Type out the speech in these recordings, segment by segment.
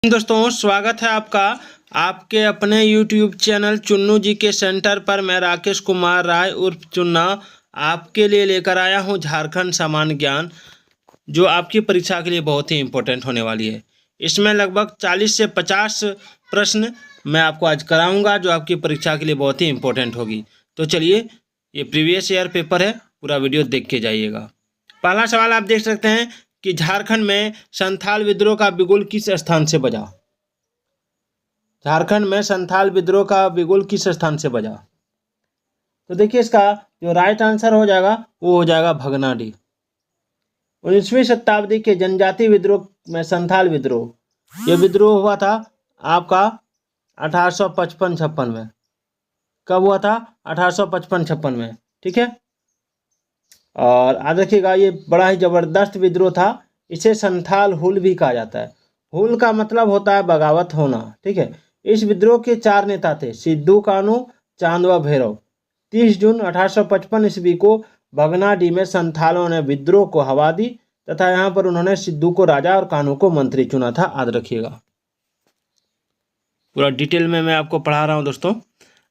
दोस्तों स्वागत है आपका आपके अपने YouTube चैनल चुन्नू जी के सेंटर पर। मैं राकेश कुमार राय उर्फ चुन्ना आपके लिए लेकर आया हूं झारखंड सामान्य ज्ञान, जो आपकी परीक्षा के लिए बहुत ही इम्पोर्टेंट होने वाली है। इसमें लगभग 40 से 50 प्रश्न मैं आपको आज कराऊंगा, जो आपकी परीक्षा के लिए बहुत ही इम्पोर्टेंट होगी। तो चलिए, ये प्रीवियस ईयर पेपर है, पूरा वीडियो देख के जाइएगा। पहला सवाल आप देख सकते हैं कि झारखंड में संथाल विद्रोह का बिगुल किस स्थान से बजा। झारखंड में संथाल विद्रोह का बिगुल किस स्थान से बजा? तो देखिए, इसका जो राइट आंसर हो जाएगा वो हो जाएगा भगनाडीह। 19वीं शताब्दी के जनजाति विद्रोह में संथाल विद्रोह, ये विद्रोह हुआ था आपका 1855-56 में। कब हुआ था? 1855-56 में, ठीक है। और याद रखिएगा, ये बड़ा ही जबरदस्त विद्रोह था। इसे संथाल हुल भी कहा जाता है। हुल का मतलब होता है बगावत होना, ठीक है। इस विद्रोह के 4 नेता थे, सिद्धू कान्हू, चांद व भैरव। 30 जून 1855 ईस्वी को भगनाडीह में संथालों ने विद्रोह को हवा दी तथा यहाँ पर उन्होंने सिद्धू को राजा और कान्हू को मंत्री चुना था। याद रखिएगा, पूरा डिटेल में मैं आपको पढ़ा रहा हूँ दोस्तों।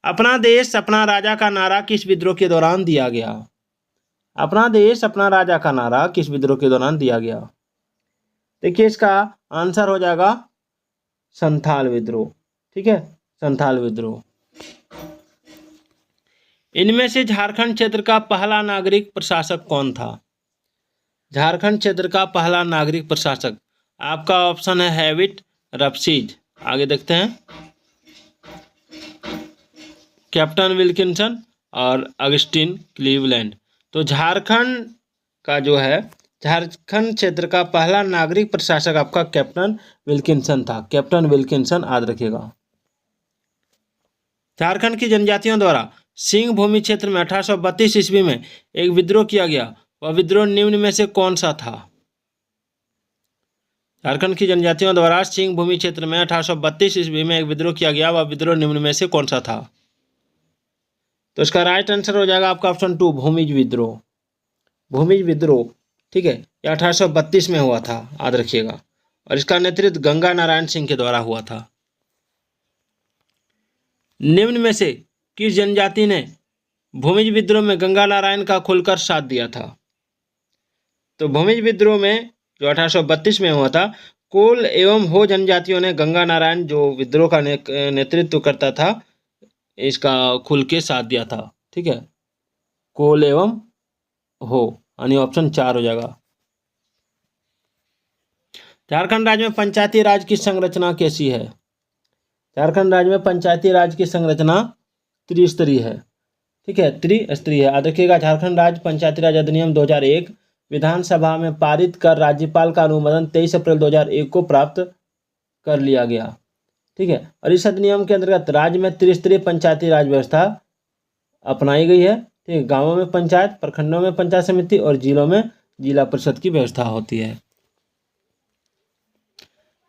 अपना देश अपना राजा का नारा किस विद्रोह के दौरान दिया गया? अपना देश अपना राजा का नारा किस विद्रोह के दौरान दिया गया? देखिए, इसका आंसर हो जाएगा संथाल विद्रोह, ठीक है, संथाल विद्रोह। इनमें से झारखंड क्षेत्र का पहला नागरिक प्रशासक कौन था? झारखंड क्षेत्र का पहला नागरिक प्रशासक आपका ऑप्शन है हैविट रफसीज। आगे देखते हैं, कैप्टन विल्किंसन और अगस्टिन क्लीवलैंड। तो झारखंड का जो है, झारखंड क्षेत्र का पहला नागरिक प्रशासक आपका कैप्टन विल्किंसन था। कैप्टन विल्किंसन, याद रखिएगा। झारखंड की जनजातियों द्वारा सिंह भूमि क्षेत्र में 1832 ईस्वी में एक विद्रोह किया गया, वह विद्रोह निम्न में से कौन सा था? झारखंड की जनजातियों द्वारा सिंह भूमि क्षेत्र में 1832 ईस्वी में एक विद्रोह किया गया, वह विद्रोह निम्न में से कौन सा था? तो इसका राइट आंसर हो जाएगा आपका ऑप्शन 2, भूमिज विद्रोह। भूमिज विद्रोह, ठीक है, यह 1832 में हुआ था, याद रखिएगा। और इसका नेतृत्व गंगा नारायण सिंह के द्वारा हुआ था। निम्न में से किस जनजाति ने भूमिज विद्रोह में गंगा नारायण का खुलकर साथ दिया था? तो भूमिज विद्रोह में जो 1832 में हुआ था, कोल एवं हो जनजातियों ने गंगा नारायण जो विद्रोह का नेतृत्व करता था, इसका खुल के साथ दिया था, ठीक है। कोल एवं हो, यानी ऑप्शन 4 हो जाएगा। झारखंड राज्य में पंचायती राज की संरचना कैसी है? झारखंड राज्य में पंचायती राज की संरचना त्रिस्तरीय है, ठीक है, त्रिस्तरीय है। याद रखिएगा, झारखंड राज्य पंचायती राज अधिनियम 2001 विधानसभा में पारित कर राज्यपाल का अनुमोदन 23 अप्रैल 2001 को प्राप्त कर लिया गया, ठीक है। और इस अधिनियम के अंतर्गत राज्य में त्रिस्तरीय पंचायती राज व्यवस्था अपनाई गई है, ठीक है। गांवों में पंचायत, प्रखंडों में पंचायत समिति और जिलों में जिला परिषद की व्यवस्था होती है।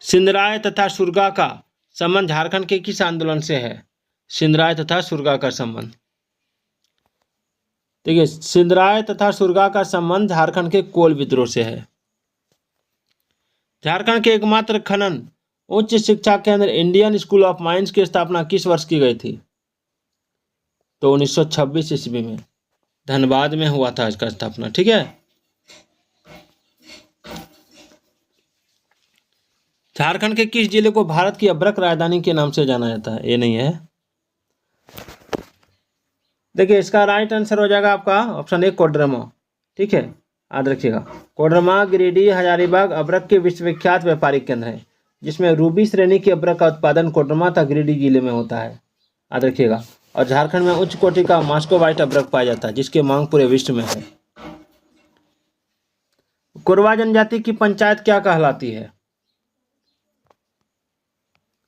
सिंदराय तथा सुरगा का संबंध झारखंड के किस आंदोलन से है? सिंदराय तथा सुरगा का संबंध, देखिए, सिंदराय तथा सुरगा का संबंध झारखंड के कोल विद्रोह से है। झारखंड के एकमात्र खनन उच्च शिक्षा केंद्र इंडियन स्कूल ऑफ माइंस की स्थापना किस वर्ष की गई थी? तो 1926 ईस्वी में धनबाद में हुआ था इसका स्थापना, ठीक है। झारखंड के किस जिले को भारत की अभ्रक राजधानी के नाम से जाना जाता है? ये नहीं है। देखिए, इसका राइट आंसर हो जाएगा आपका ऑप्शन 1, कोडरमा, ठीक है, याद रखिएगा। कोडरमा गिरिडीह हजारीबाग अभ्रक के विश्वविख्यात व्यापारिक केंद्र है, जिसमें रूबी श्रेणी के अभ्रक का उत्पादन कोडरमा तथा गिरिडीह जिले में होता है, याद रखिएगा। और झारखंड में उच्च कोटि का मॉस्को व्हाइट अभ्रक पाया जाता है, जिसकी मांग पूरे विश्व में है। कोरवा जनजाति की पंचायत क्या कहलाती है?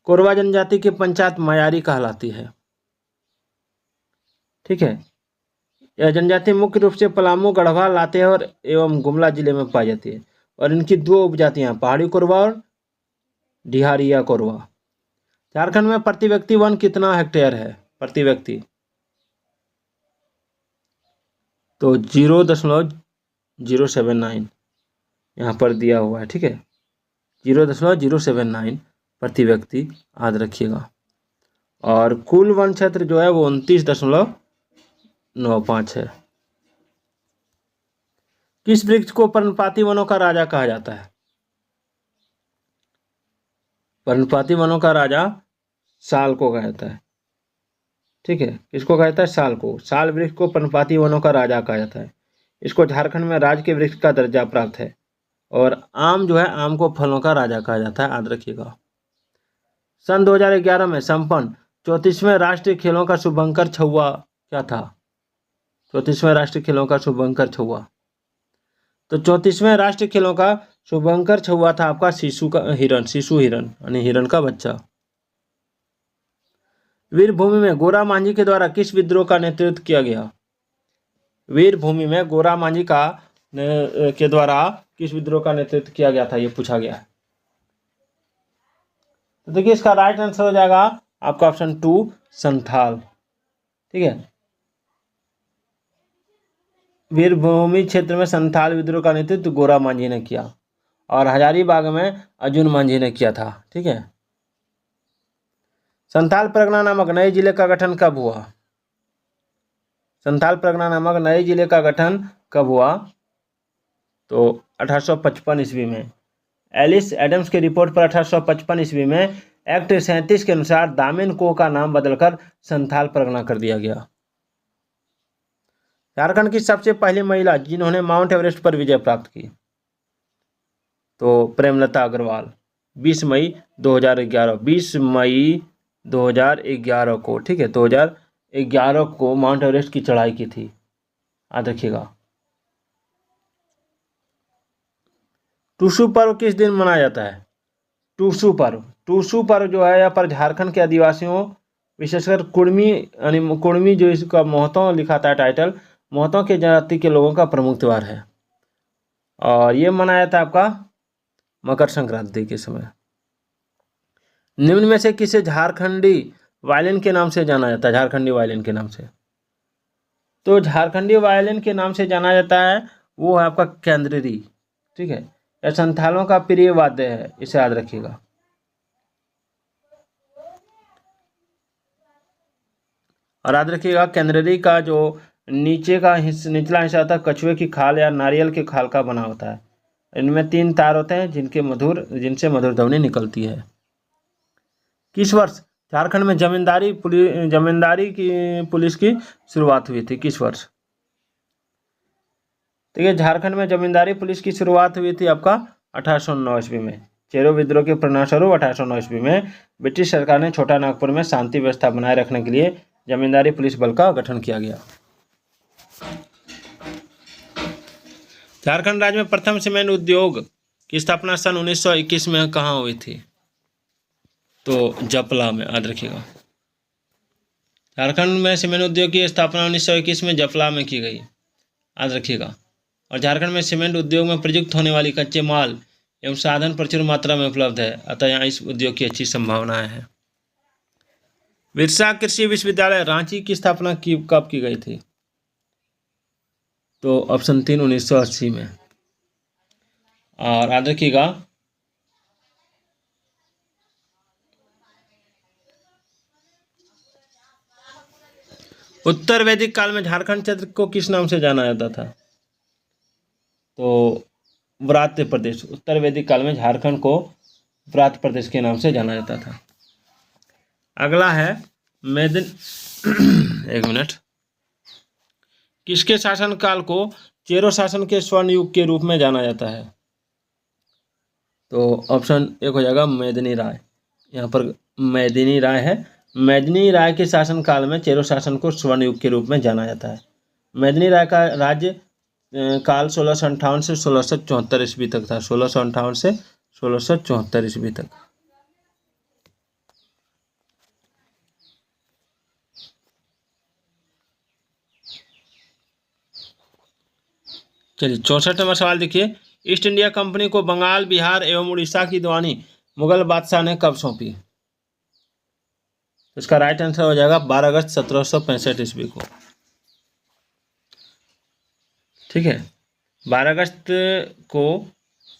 कोरवा जनजाति की पंचायत मयारी कहलाती है, ठीक है। यह जनजाति मुख्य रूप से पलामू, गढ़वा, लातेहार एवं गुमला जिले में पाई जाती है। और इनकी 2 उपजातियां, पहाड़ी कोरवा और डिहारिया कोरवा। झारखंड में प्रति व्यक्ति वन कितना हेक्टेयर है? प्रति व्यक्ति तो 0.079 यहाँ पर दिया हुआ है, ठीक है, 0.079 प्रति व्यक्ति, याद रखिएगा। और कुल वन क्षेत्र जो है वो 29.95 है। किस वृक्ष को पर्णपाती वनों का राजा कहा जाता है? पर्णपाती वनों का राजा साल को कहा जाता है। ठीक है, किसको कहा जाता है? साल को। साल वृक्ष को पर्णपाती वनों का राजा कहा जाता है। इसको झारखंड में राज के वृक्ष का दर्जा प्राप्त है। और आम जो है, आम को फलों का राजा कहा जाता है, याद रखिएगा। सन 2011 में संपन्न 34वें राष्ट्रीय खेलों का शुभंकर छुआ क्या था? 34वें राष्ट्रीय खेलों का शुभंकर छुआ, तो 34वें राष्ट्रीय खेलों का शुभंकर छुआ था आपका शिशु हिरण यानी हिरण का बच्चा। वीरभूमि में गोरा मांझी के द्वारा किस विद्रोह का नेतृत्व किया गया? वीरभूमि में गोरा मांझी के द्वारा किस विद्रोह का नेतृत्व किया गया था, ये पूछा गया है। तो देखिए इसका राइट आंसर हो जाएगा आपका ऑप्शन 2 संथाल। ठीक है, वीरभूमि क्षेत्र में संथाल विद्रोह का नेतृत्व गोरा मांझी ने किया और हजारीबाग में अर्जुन मांझी ने किया था। ठीक है, संथाल परगना नामक नए जिले का गठन कब हुआ? संथाल परगना नामक नए जिले का गठन कब हुआ? तो 1855 ईस्वी में। एलिस एडम्स की रिपोर्ट पर 1855 ईस्वी में एक्ट 37 के अनुसार दामिन को का नाम बदलकर संथाल परगना कर दिया गया। झारखंड की सबसे पहली महिला जिन्होंने माउंट एवरेस्ट पर विजय प्राप्त की, तो प्रेमलता अग्रवाल 20 मई 2011 को, ठीक है, 2011 को माउंट एवरेस्ट की चढ़ाई की थी, याद रखिएगा। टूसू पर्व किस दिन मनाया जाता है? टूसू पर्व जो है यहाँ पर झारखंड के आदिवासियों, विशेषकर कुर्मी जो इसका महतो लिखा था टाइटल, महतो के जाति के लोगों का प्रमुख त्यौहार है और ये मनाया था आपका मकर संक्रांति के समय। निम्न में से किसे झारखंडी वायलिन के नाम से जाना जाता है? झारखंडी वायलिन के नाम से, तो झारखंडी वायलिन के नाम से जाना जाता है वो है आपका केंद्रीरी। ठीक है, यह संथालों का प्रिय वाद्य है, इसे याद रखिएगा। और याद रखिएगा केंद्रीरी का जो निचला हिस्सा था कछुए की खाल या नारियल के खाल का बना होता है। इनमें 3 तार होते हैं जिनसे मधुर ध्वनि निकलती है। किस वर्ष झारखंड में जमींदारी की पुलिस की शुरुआत हुई थी? किस वर्ष? देखिए झारखंड में जमींदारी पुलिस की शुरुआत हुई थी आपका 1809 ईस्वी में। चेरो विद्रोह के परिणामस्वरूप 1809 ईस्वी में ब्रिटिश सरकार ने छोटा नागपुर में शांति व्यवस्था बनाए रखने के लिए जमींदारी पुलिस बल का गठन किया गया। झारखंड राज्य में प्रथम सीमेंट उद्योग की स्थापना सन 1921 में कहाँ हुई थी? तो जपला में, याद रखिएगा। झारखंड में सीमेंट उद्योग की स्थापना 1921 में जपला में की गई, याद रखिएगा। और झारखंड में सीमेंट उद्योग में प्रयुक्त होने वाली कच्चे माल एवं साधन प्रचुर मात्रा में उपलब्ध है, अतः यहाँ इस उद्योग की अच्छी संभावनाएं हैं। बिरसा कृषि विश्वविद्यालय रांची की स्थापना कब की गई थी? तो ऑप्शन 3 1980 में। और याद रखिएगा उत्तर वैदिक काल में झारखंड क्षेत्र को किस नाम से जाना जाता था? तो व्रात्य प्रदेश। उत्तर वैदिक काल में झारखंड को व्रात्य प्रदेश के नाम से जाना जाता था। अगला है एक मिनट। किसके शासन काल को चेरो शासन के स्वर्ण युग के रूप में जाना जाता है? तो ऑप्शन 1 हो जाएगा मेदिनी राय। यहाँ पर मेदिनी राय है। मेदिनी राय के शासन काल में चेरो शासन को स्वर्ण युग के रूप में जाना जाता है। मेदिनी राय का राज्य काल 1658 से 1674 ईस्वी तक था। 1658 से 1674 ईस्वी तक। चलिए 64 नंबर सवाल देखिए। ईस्ट इंडिया कंपनी को बंगाल, बिहार एवं उड़ीसा की दीवानी मुगल बादशाह ने कब सौंपी? इसका राइट आंसर हो जाएगा 12 अगस्त 1765 ईस्वी को। ठीक है, 12 अगस्त को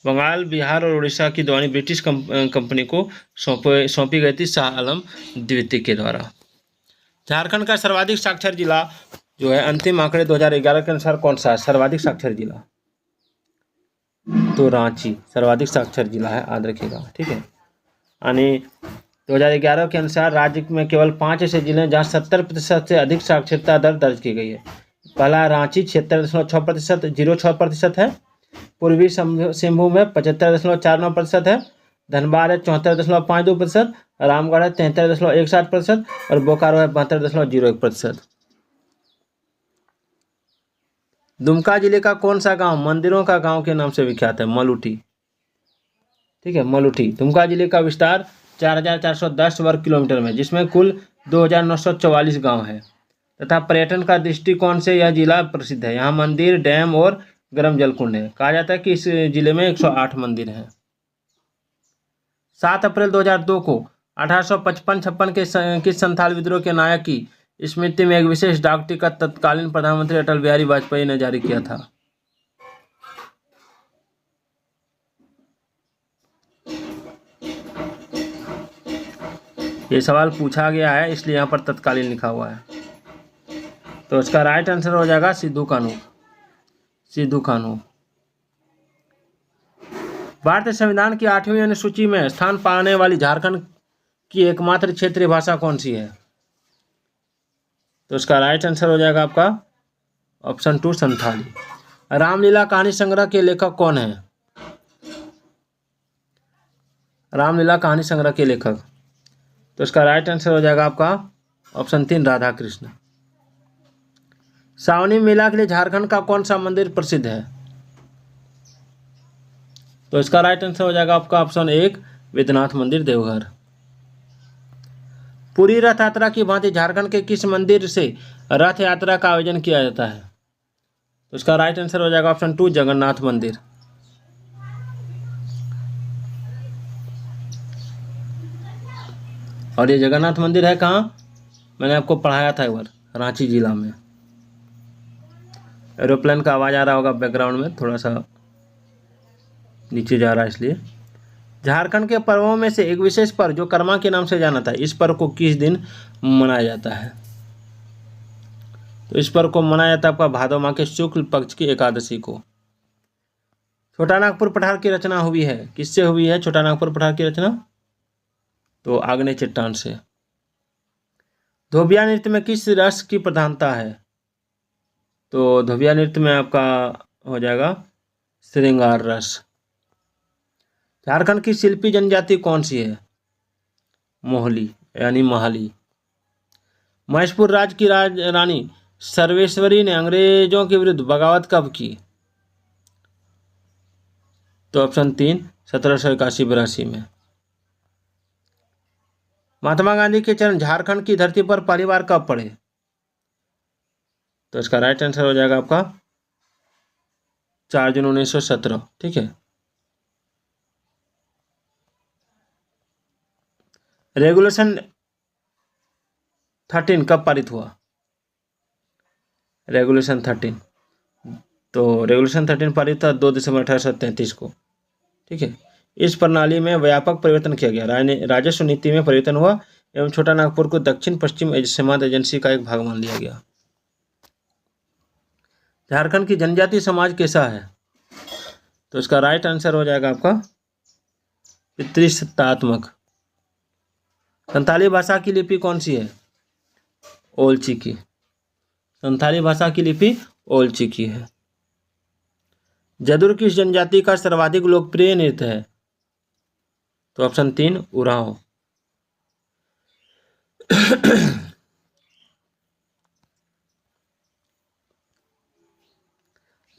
बंगाल, बिहार और उड़ीसा की दीवानी ब्रिटिश कंपनी को सौंपी गई थी शाह आलम द्वितीय के द्वारा। झारखंड का सर्वाधिक साक्षर जिला जो है अंतिम आंकड़े 2011 के अनुसार कौन सा है सर्वाधिक साक्षर जिला? तो रांची सर्वाधिक साक्षर जिला है, याद रखिएगा, ठीक है। यानी 2011 के अनुसार राज्य में केवल 5 ऐसे जिले हैं जहाँ 70% से अधिक साक्षरता दर दर्ज की गई है। पहला रांची 76.6%, 06% है। पूर्वी सिंहभूम में 75.49% है। धनबाद है 74.52%, रामगढ़ है 73.17% और बोकारो है 72.01%। दुमका जिले का कौन सा गांव मंदिरों का गांव के नाम से विख्यात है? मलुठी, ठीक है, मलुठी। दुमका जिले का विस्तार 4,410 वर्ग किलोमीटर में, जिसमें कुल 2,944 गांव है तथा पर्यटन का दृष्टिकोण से यह जिला प्रसिद्ध है। यहाँ मंदिर, डैम और गर्म जल कुंड है। कहा जाता है कि इस जिले में 108 मंदिर हैं। 7 अप्रैल 2002 को 1855-56 के किस संथाल विद्रोह के नायक की स्मृति में एक विशेष डाक टिकट तत्कालीन प्रधानमंत्री अटल बिहारी वाजपेयी ने जारी किया था? ये सवाल पूछा गया है इसलिए यहाँ पर तत्कालीन लिखा हुआ है। तो इसका राइट आंसर हो जाएगा सिद्धू कानू। सिद्धू कानू। भारतीय संविधान की 8वीं अनुसूची में स्थान पाने वाली झारखंड की एकमात्र क्षेत्रीय भाषा कौन सी है? तो इसका राइट आंसर हो जाएगा आपका ऑप्शन 2 संथाली। रामलीला कहानी संग्रह के लेखक कौन है? रामलीला कहानी संग्रह के लेखक, तो इसका राइट आंसर हो जाएगा आपका ऑप्शन 3 राधा कृष्ण। सावनी मेला के लिए झारखंड का कौन सा मंदिर प्रसिद्ध है? तो इसका राइट आंसर हो जाएगा आपका ऑप्शन 1 विद्यनाथ मंदिर देवघर। पूरी रथ यात्रा की भांति झारखंड के किस मंदिर से रथ यात्रा का आयोजन किया जाता है? तो इसका राइट आंसर हो जाएगा ऑप्शन 2 जगन्नाथ मंदिर। और ये जगन्नाथ मंदिर है कहाँ? मैंने आपको पढ़ाया था एक बार, रांची जिला में। एरोप्लेन का आवाज़ आ रहा होगा बैकग्राउंड में, थोड़ा सा नीचे जा रहा है इसलिए। झारखंड के पर्वों में से एक विशेष पर्व जो कर्मा के नाम से जाना था, इस पर्व को किस दिन मनाया जाता है? तो इस पर्व को मनाया जाता है आपका भादो माह के शुक्ल पक्ष की एकादशी को। छोटा नागपुर पठार की रचना हुई है, किससे हुई है छोटा नागपुर पठार की रचना? तो आग्नेय चट्टान से। धोबिया नृत्य में किस रस की प्रधानता है? तो धोबिया नृत्य में आपका हो जाएगा श्रृंगार रस। झारखंड की शिल्पी जनजाति कौन सी है? मोहली यानी महाली। महेशपुर राज्य की रानी सर्वेश्वरी ने अंग्रेजों के विरुद्ध बगावत कब की? तो ऑप्शन 3 1781-82 में। महात्मा गांधी के चरण झारखंड की धरती पर पहली बार कब पड़े? तो इसका राइट आंसर हो जाएगा आपका 4 जून 1917, ठीक है। रेगुलेशन 13 कब पारित हुआ? रेगुलेशन 13, तो रेगुलेशन 13 पारित था 2 दिसंबर 1833 को, ठीक है। इस प्रणाली में व्यापक परिवर्तन किया गया, राजस्व नीति में परिवर्तन हुआ एवं छोटा नागपुर को दक्षिण पश्चिम सीमांत एजेंसी का एक भाग मान लिया गया। झारखंड की जनजातीय समाज कैसा है? तो इसका राइट आंसर हो जाएगा आपका पितृसत्तात्मक। संथाली भाषा की लिपि कौन सी है? ओलचिकी। संथाली भाषा की लिपि ओलचिकी है। जदुर किस जनजाति का सर्वाधिक लोकप्रिय नृत्य है? तो ऑप्शन 3 उरांव।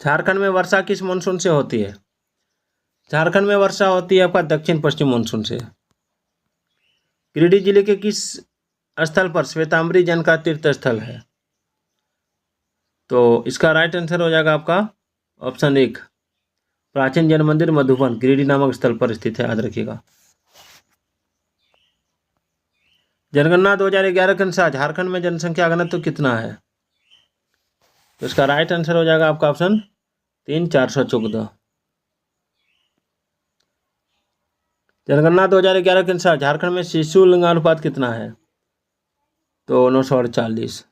झारखंड में वर्षा किस मानसून से होती है? झारखंड में वर्षा होती है आपका दक्षिण पश्चिम मानसून से। गिरिडीह जिले के किस स्थल पर श्वेतांबरी जैन का तीर्थ स्थल है? तो इसका राइट आंसर हो जाएगा आपका ऑप्शन 1 प्राचीन जैन मंदिर मधुबन गिरिडीह नामक स्थल पर स्थित है, याद रखिएगा। जनगणना 2011 के अनुसार झारखंड में जनसंख्या घनत्व कितना है? तो इसका राइट आंसर हो जाएगा आपका ऑप्शन 3 414। जनगणना 2011 के अनुसार झारखंड में शिशु लिंगानुपात कितना है? तो 948।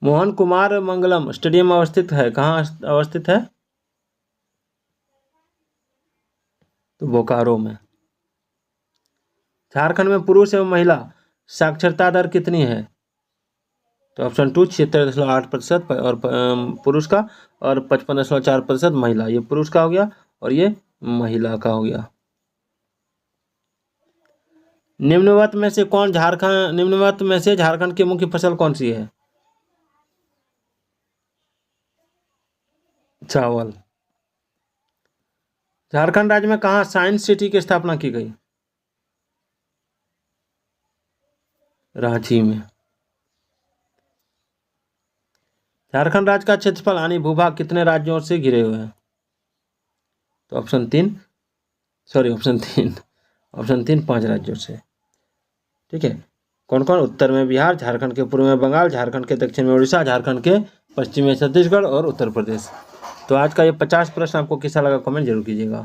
मोहन कुमार मंगलम स्टेडियम अवस्थित है, कहाँ अवस्थित है? तो बोकारो में। झारखंड में पुरुष एवं महिला साक्षरता दर कितनी है? तो ऑप्शन 2 76.8% और पुरुष का, और 55.4% महिला। ये पुरुष का हो गया और ये महिला का हो गया। निम्नवत में से झारखंड की मुख्य फसल कौन सी है? चावल। झारखंड राज्य में कहाँ साइंस सिटी की स्थापना की गई? रांची में। झारखंड राज्य का क्षेत्रफल यानी भूभाग कितने राज्यों से घिरे हुए हैं? तो ऑप्शन 3 5 राज्यों से। ठीक है। कौन कौन? उत्तर में बिहार, झारखंड के पूर्व में बंगाल, झारखंड के दक्षिण में उड़ीसा, झारखंड के पश्चिम में छत्तीसगढ़ और उत्तर प्रदेश। तो आज का ये 50 प्रश्न आपको कैसा लगा कमेंट जरूर कीजिएगा।